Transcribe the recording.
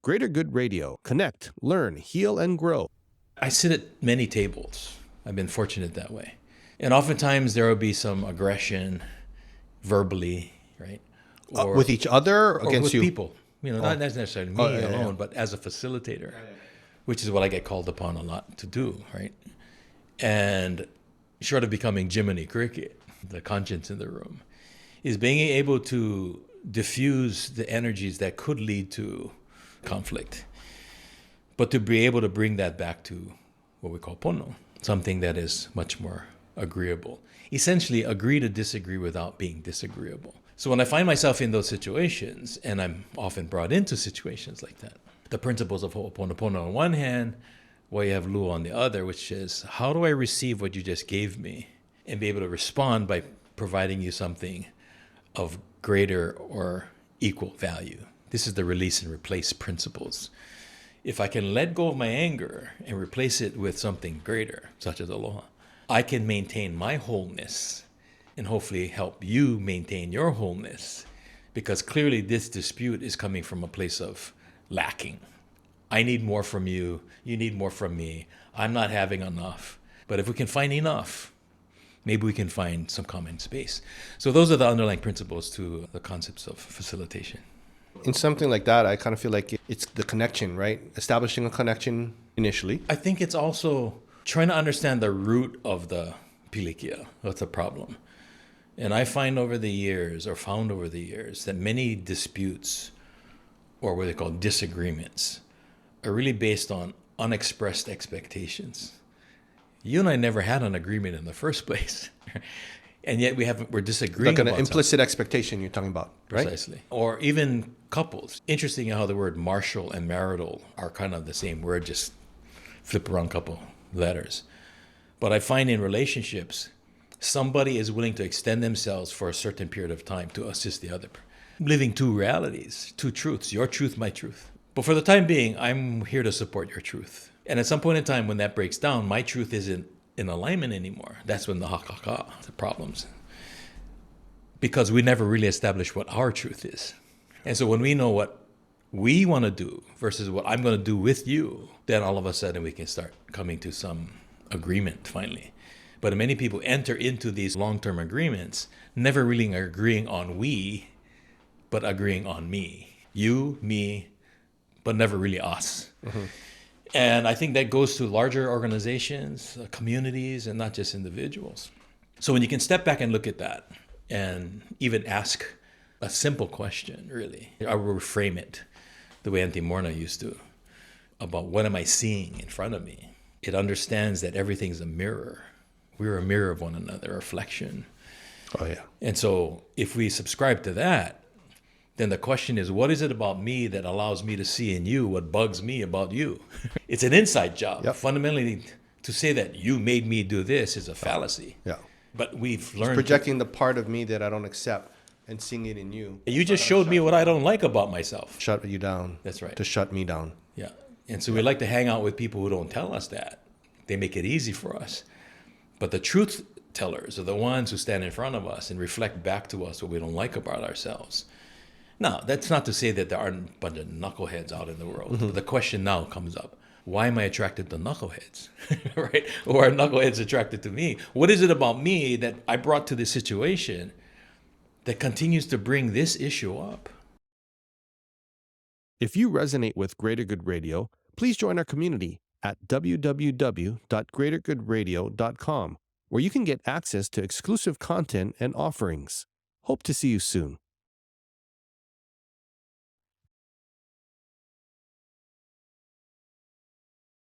Greater Good Radio. Connect, learn, heal, and grow. I sit at many tables. I've been fortunate that way. And oftentimes there will be some aggression verbally, right? Or with each other or against with you? people. Not necessarily me alone, but as a facilitator, which is what I get called upon a lot to do, right? And short of becoming Jiminy Cricket, the conscience in the room, is being able to diffuse the energies that could lead to conflict, but to be able to bring that back to what we call Pono, something that is much more agreeable. Essentially, agree to disagree without being disagreeable. So when I find myself in those situations, and I'm often brought into situations like that, the principles of Ho'oponopono on one hand, while you have Lu on the other, which is, how do I receive what you just gave me and be able to respond by providing you something of greater or equal value? This is the release and replace principles. If I can let go of my anger and replace it with something greater, such as Aloha, I can maintain my wholeness and hopefully help you maintain your wholeness, because clearly this dispute is coming from a place of lacking. I need more from you, you need more from me, I'm not having enough. But if we can find enough, maybe we can find some common space. So those are the underlying principles to the concepts of facilitation. In something like that, I kind of feel like it's the connection, right? Establishing a connection initially. I think it's also trying to understand the root of the pilikia, what's the problem. And I found over the years that many disputes, or what they call disagreements, are really based on unexpressed expectations. You and I never had an agreement in the first place. And yet we're disagreeing like an about implicit something. expectation you're talking about, right? Precisely. Or even couples. Interesting how the word martial and marital are kind of the same word, just flip around a couple letters. But I find in relationships, somebody is willing to extend themselves for a certain period of time to assist the other. Living two realities, two truths, your truth, my truth. But for the time being, I'm here to support your truth. And at some point in time when that breaks down, my truth isn't in alignment anymore. That's when the the problems. Because we never really established what our truth is. And so when we know what we want to do versus what I'm going to do with you, then all of a sudden we can start coming to some agreement finally. But many people enter into these long-term agreements, never really agreeing on we, but agreeing on me. You, me, but never really us. Mm-hmm. And I think that goes to larger organizations, communities, and not just individuals. So when you can step back and look at that and even ask a simple question, really, I will reframe it the way Auntie Morna used to, about what am I seeing in front of me? It understands that everything's a mirror. We're a mirror of one another, a reflection. Oh, yeah. And so if we subscribe to that, then the question is, what is it about me that allows me to see in you what bugs me about you? It's an inside job. Yep. Fundamentally, to say that you made me do this is a fallacy. Yeah. But we've learned... It's projecting the part of me that I don't accept and seeing it in you. You just showed me what I don't like about myself. Shut you down. That's right. To shut me down. Yeah. And so we like to hang out with people who don't tell us that. They make it easy for us. But the truth tellers are the ones who stand in front of us and reflect back to us what we don't like about ourselves. Now, that's not to say that there aren't a bunch of knuckleheads out in the world. Mm-hmm. The question now comes up. Why am I attracted to knuckleheads? Right? Or are knuckleheads attracted to me? What is it about me that I brought to this situation that continues to bring this issue up? If you resonate with Greater Good Radio, please join our community at www.greatergoodradio.com, where you can get access to exclusive content and offerings. Hope to see you soon.